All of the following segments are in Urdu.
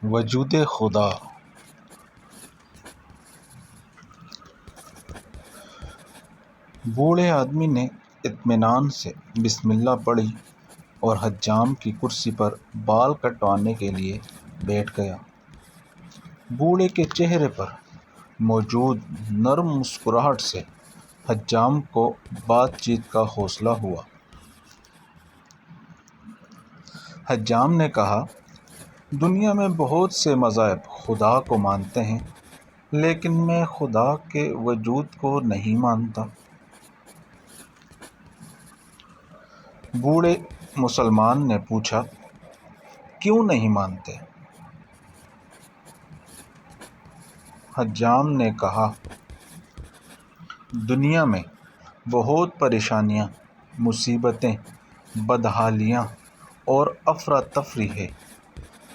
وجود خدا۔ بوڑھے آدمی نے اطمینان سے بسم اللہ پڑھی اور حجام کی کرسی پر بال کٹوانے کے لیے بیٹھ گیا۔ بوڑھے کے چہرے پر موجود نرم مسکراہٹ سے حجام کو بات چیت کا حوصلہ ہوا۔ حجام نے کہا، دنیا میں بہت سے مذاہب خدا کو مانتے ہیں، لیکن میں خدا کے وجود کو نہیں مانتا۔ بوڑھے مسلمان نے پوچھا، کیوں نہیں مانتے؟ حجام نے کہا، دنیا میں بہت پریشانیاں، مصیبتیں، بدحالیاں اور افراتفری ہے۔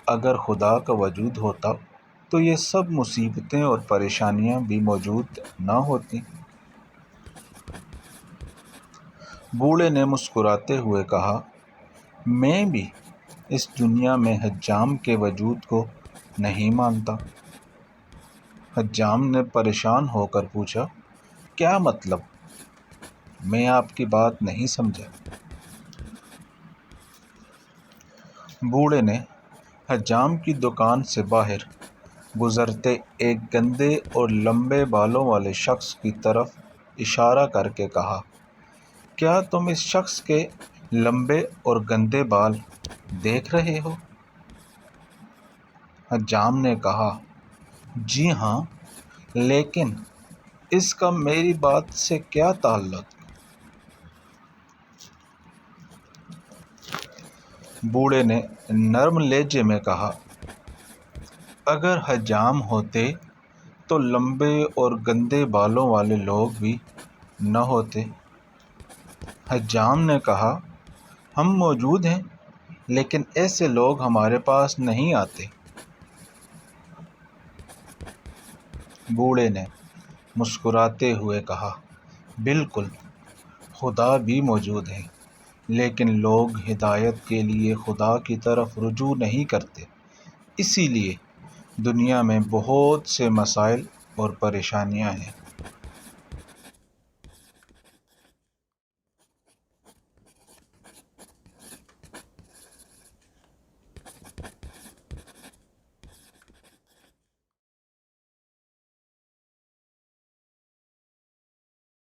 اگر خدا کا وجود ہوتا تو یہ سب مصیبتیں اور پریشانیاں بھی موجود نہ ہوتیں۔ بوڑھے نے مسکراتے ہوئے کہا، میں بھی اس دنیا میں حجام کے وجود کو نہیں مانتا۔ حجام نے پریشان ہو کر پوچھا، کیا مطلب؟ میں آپ کی بات نہیں سمجھا۔ بوڑھے نے حجام کی دکان سے باہر گزرتے ایک گندے اور لمبے بالوں والے شخص کی طرف اشارہ کر کے کہا، کیا تم اس شخص کے لمبے اور گندے بال دیکھ رہے ہو؟ حجام نے کہا، جی ہاں، لیکن اس کا میری بات سے کیا تعلق؟ بوڑھے نے نرم لہجے میں کہا، اگر حجام ہوتے تو لمبے اور گندے بالوں والے لوگ بھی نہ ہوتے۔ حجام نے کہا، ہم موجود ہیں، لیکن ایسے لوگ ہمارے پاس نہیں آتے۔ بوڑھے نے مسکراتے ہوئے کہا، بالکل، خدا بھی موجود ہے، لیکن لوگ ہدایت کے لیے خدا کی طرف رجوع نہیں کرتے، اسی لیے دنیا میں بہت سے مسائل اور پریشانیاں ہیں۔